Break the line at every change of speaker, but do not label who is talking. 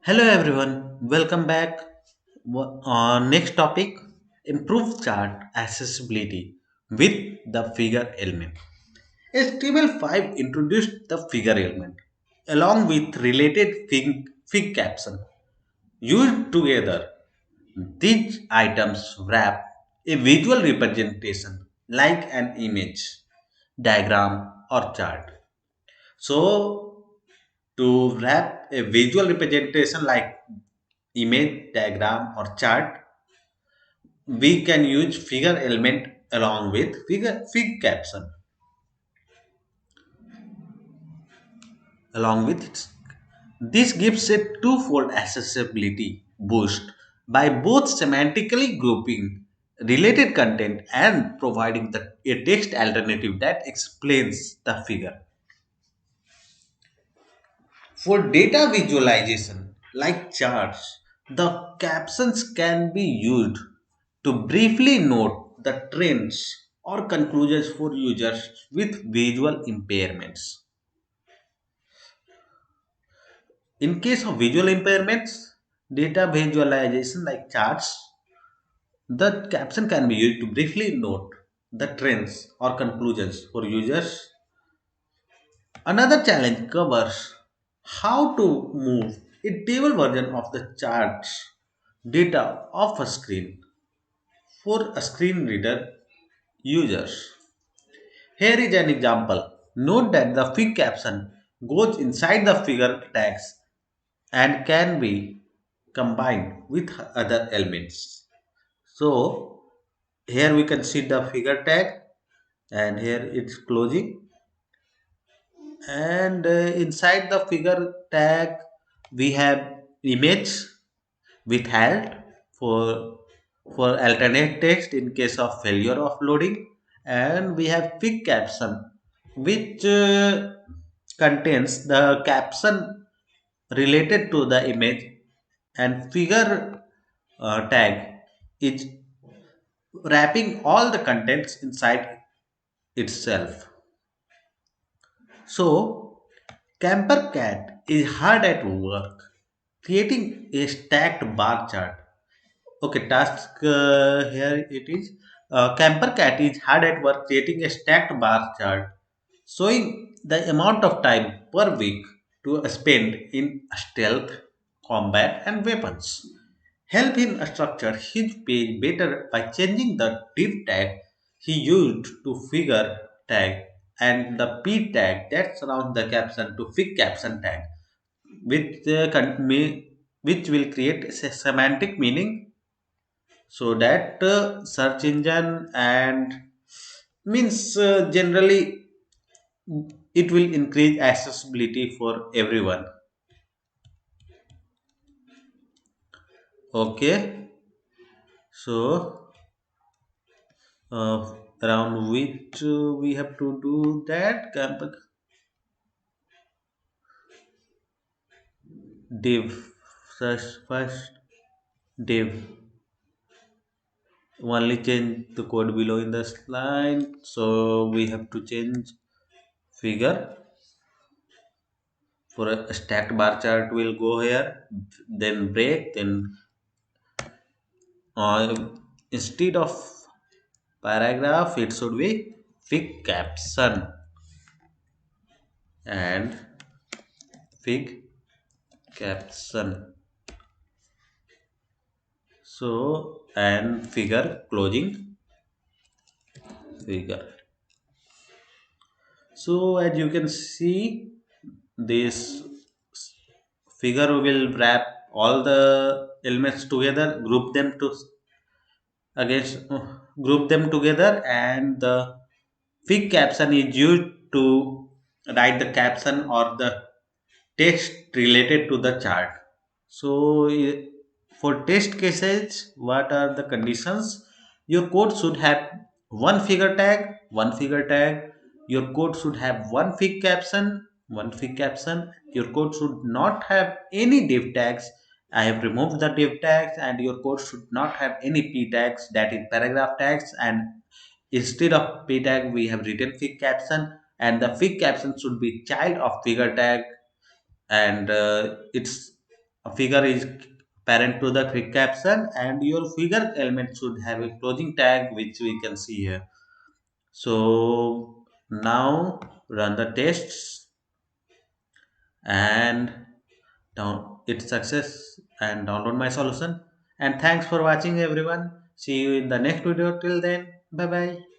Hello everyone, welcome back. Next topic, improve chart accessibility with the figure element. HTML 5 introduced the figure element along with related fig caption. Used together, these items wrap a visual representation like an image, diagram or chart. So to wrap a visual representation like image, diagram or chart, we can use figure element along with fig caption along with it. This gives a twofold accessibility boost by both semantically grouping related content and providing a text alternative that explains the figure. For data visualization, like charts, the captions can be used to briefly note the trends or conclusions for users with visual impairments. In case of visual impairments, data visualization like charts, the caption can be used to briefly note the trends or conclusions for users. Another challenge covers how to move a table version of the chart's data off a screen for a screen reader users. Here is an example. Note that the fig caption goes inside the figure tags and can be combined with other elements. So here we can see the figure tag and here it's closing, and inside the figure tag we have image withheld for alternate text in case of failure of loading, and we have fig caption which contains the caption related to the image, and figure tag is wrapping all the contents inside itself. So, Camper Cat is hard at work creating a stacked bar chart. Okay, task here it is. Camper Cat is hard at work creating a stacked bar chart showing the amount of time per week to spend in stealth, combat, and weapons. Help him structure his page better by changing the div tag he used to figure tag and the p tag that surrounds the caption to fig caption tag, which which will create a semantic meaning so that search engine and means generally it will increase accessibility for everyone. Okay, so around which we have to do that div search first div only change the code below in the line, so we have to change figure for a stacked bar chart. Will go here, then break, then instead of paragraph it should be fig caption and fig caption. So and figure closing figure. So as you can see, this figure will wrap all the elements together, against group them together, and the fig caption is used to write the caption or the text related to the chart. So for test cases, what are the conditions? Your code should have one figure tag. Your code should have one fig caption. Your code should not have any div tags. I have removed the div tags, and your code should not have any p tags, that is paragraph tags. And instead of p tag, we have written fig caption, and the fig caption should be child of figure tag, and it's A figure is parent to the quick caption, and your figure element should have a closing tag which we can see here. So now run the tests and down it's success and download my solution. And thanks for watching everyone. See you in the next video. Till then, bye bye.